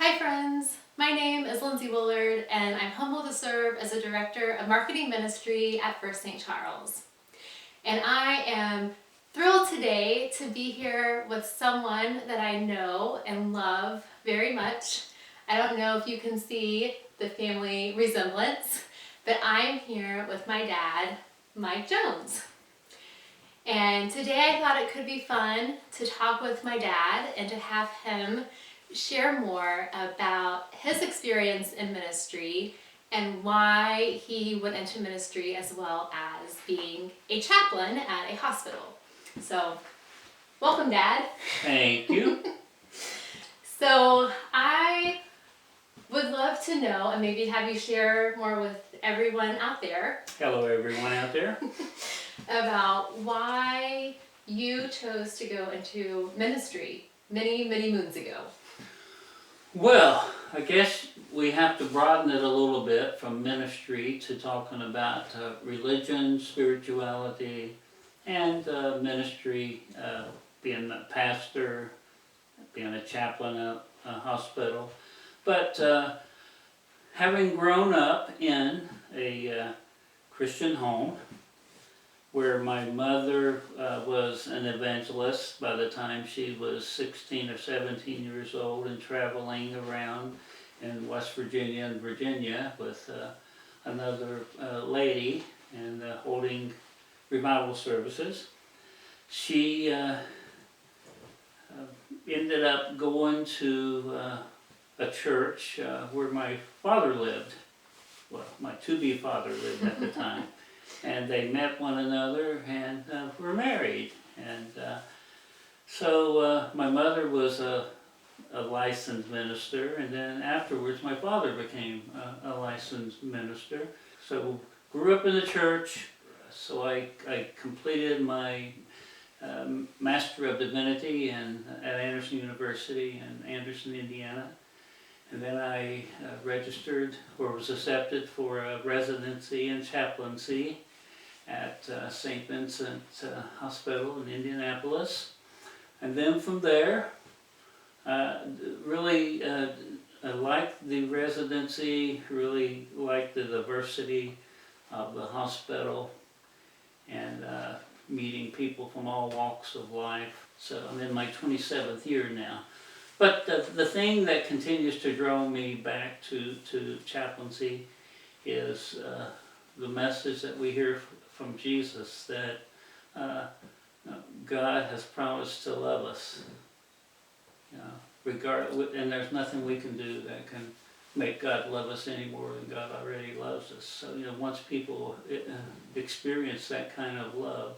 Hi friends, my name is Lindsey Willard and I'm humbled to serve as a Director of Marketing Ministry at First St. Charles. And I am thrilled today to be here with someone that I know and love very much. I don't know if you can see the family resemblance, but I'm here with my dad, Mike Jones. And today I thought it could be fun to talk with my dad and to have him share more about his experience in ministry and why he went into ministry as well as being a chaplain at a hospital. So, welcome, Dad. Thank you. So, I would love to know, and maybe have you share more with everyone out there. Hello, everyone out there. About why you chose to go into ministry many, many moons ago. Well, I guess we have to broaden it a little bit from ministry to talking about religion, spirituality, and ministry, being a pastor, being a chaplain at a hospital. But having grown up in a Christian home, where my mother was an evangelist by the time she was 16 or 17 years old and traveling around in West Virginia and Virginia with another lady and holding revival services. She ended up going to a church where my father lived. Well, my to-be father lived at the time. And they met one another and were married. And so my mother was a licensed minister, and then afterwards my father became a licensed minister. So grew up in the church, so I completed my Master of Divinity at Anderson University in Anderson, Indiana. And then I registered or was accepted for a residency in chaplaincy at St. Vincent Hospital in Indianapolis. And then from there, really I liked the residency, really liked the diversity of the hospital and meeting people from all walks of life. So I'm in my 27th year now. But the thing that continues to draw me back to chaplaincy is the message that we hear from Jesus, that God has promised to love us. You know, and there's nothing we can do that can make God love us any more than God already loves us. So, you know, once people experience that kind of love,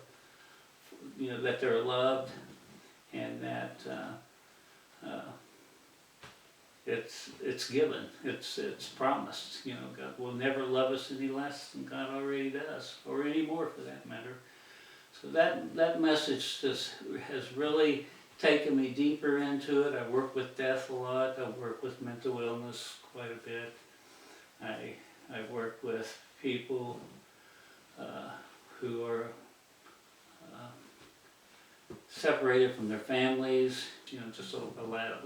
you know, that they're loved and that it's given, it's promised. You know, God will never love us any less than God already does, or any more for that matter. So that message just has really taken me deeper into it. I work with death a lot. I work with mental illness quite a bit. I work with people who are separated from their families, you know, just a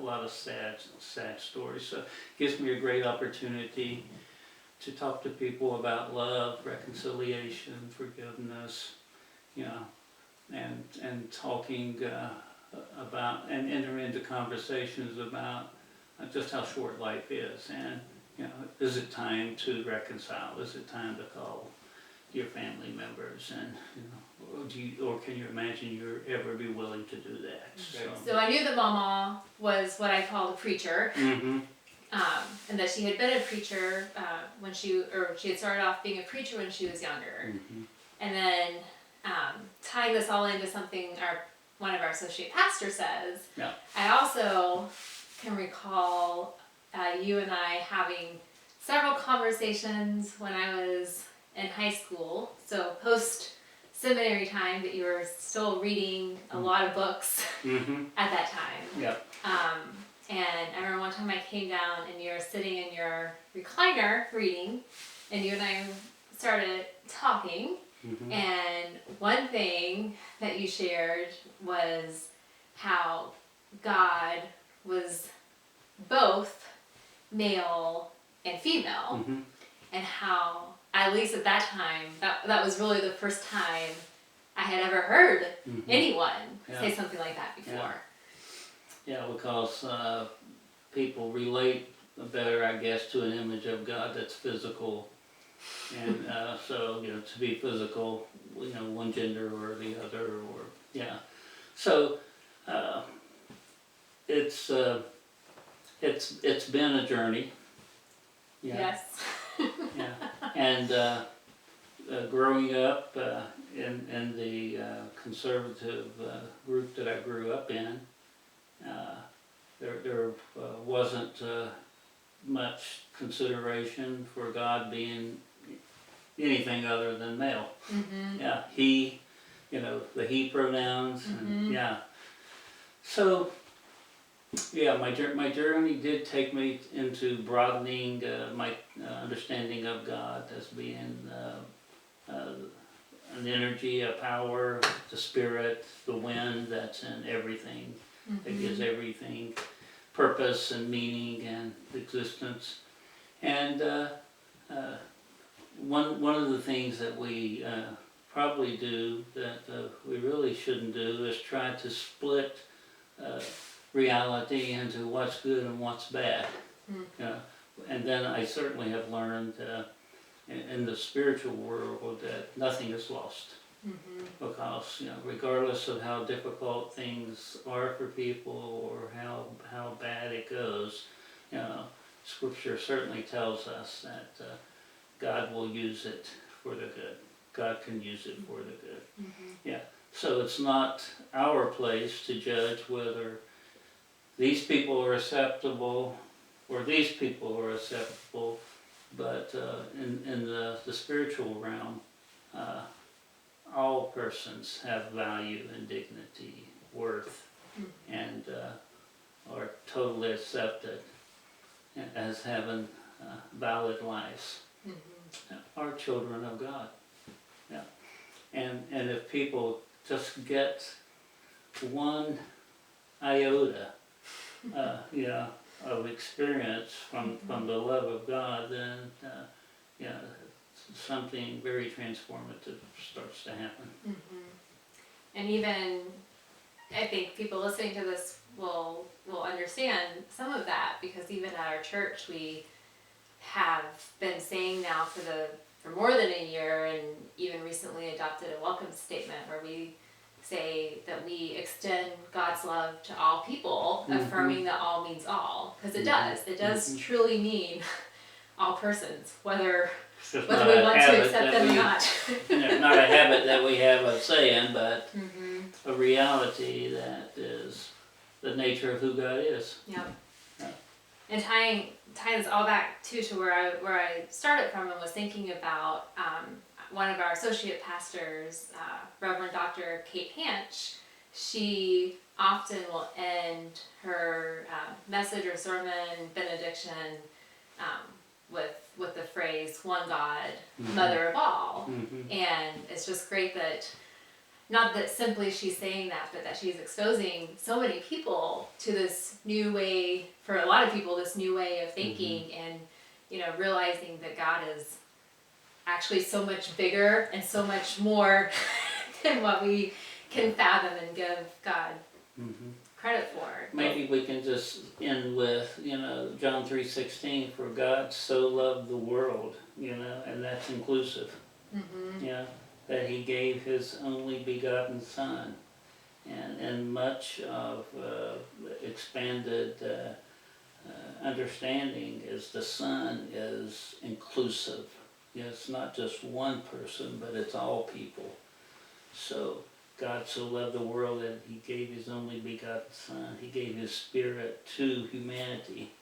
lot of sad stories. So it gives me a great opportunity to talk to people about love, reconciliation, forgiveness, you know, and talking about and entering into conversations about just how short life is, and you know, is it time to reconcile? Is it time to call your family members, and you know, or can you imagine you ever be willing to do that? So I knew that Mama was what I call a preacher, Mm-hmm. And that she had been a preacher when she had started off being a preacher when she was younger, Mm-hmm. and then tying this all into something one of our associate pastors says. Yeah. I also can recall you and I having several conversations when I was in high school, so post-seminary time, that you were still reading a lot of books Mm-hmm. at that time. Yep. And I remember one time I came down and you were sitting in your recliner reading, and you and I started talking, Mm-hmm. and one thing that you shared was how God was both male and female, Mm-hmm. and how, at least at that time, that was really the first time I had ever heard Mm-hmm. anyone Yeah. say something like that before. Yeah, because people relate better, I guess, to an image of God that's physical. And so, to be physical, one gender or the other, or, yeah. So, it's been a journey. Yeah. Yes. Yeah. And growing up in the conservative group that I grew up in, there wasn't much consideration for God being anything other than male. Mm-hmm. Yeah, he, the he pronouns, Mm-hmm. and yeah. So, yeah, my journey did take me into broadening my understanding of God as being an energy, a power, the spirit, the wind that's in everything, that gives everything purpose and meaning and existence. And one of the things that we probably do that we really shouldn't do is try to split reality into what's good and what's bad. And then I certainly have learned in the spiritual world that nothing is lost. Because regardless of how difficult things are for people or how bad it goes, Scripture certainly tells us that God will use it for the good. God can use it for the good. Yeah. So it's not our place to judge whether these people are acceptable or these people are acceptable, but in the spiritual realm, all persons have value and dignity, worth, and are totally accepted as having valid lives. Are children of God. Yeah. And if people just get one iota of experience from the love of God, then something very transformative starts to happen. And even, I think people listening to this will understand some of that, because even at our church we have been saying now for more than a year, and even recently adopted a welcome statement where we say that we extend God's love to all people, affirming that all means all, because it does truly mean all persons, whether we want to accept them or not. Not a habit that we have of saying, but a reality that is the nature of who God is. Yep. And tying this all back too to where I started from, and was thinking about one of our associate pastors, Reverend Dr. Kate Hanch. She often will end her message or sermon benediction with the phrase "one God, Mother of all," and it's just great that. Not that simply she's saying that, but that she's exposing so many people to this new way, for a lot of people, this new way of thinking, and realizing that God is actually so much bigger and so much more than what we can fathom and give God credit for. Maybe we can just end with, John 3:16, for God so loved the world, and that's inclusive. That he gave his only begotten Son. And much of expanded understanding is the Son is inclusive. It's not just one person, but it's all people. So God so loved the world that he gave his only begotten Son. He gave his Spirit to humanity.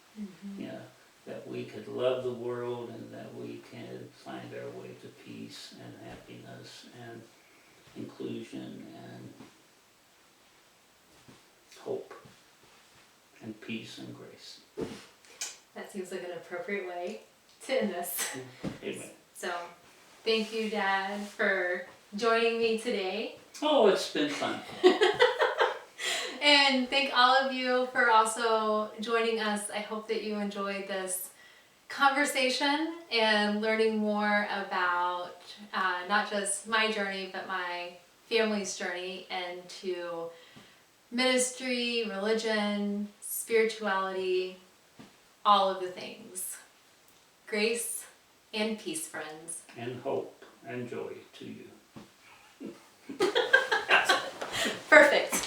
That we could love the world and that we can find our way to peace and happiness and inclusion and hope and peace and grace. That seems like an appropriate way to end this. Amen. So, thank you, Dad, for joining me today. Oh, it's been fun. And thank all of you for also joining us. I hope that you enjoyed this conversation and learning more about not just my journey, but my family's journey into ministry, religion, spirituality, all of the things. Grace and peace, friends. And hope and joy to you. Perfect.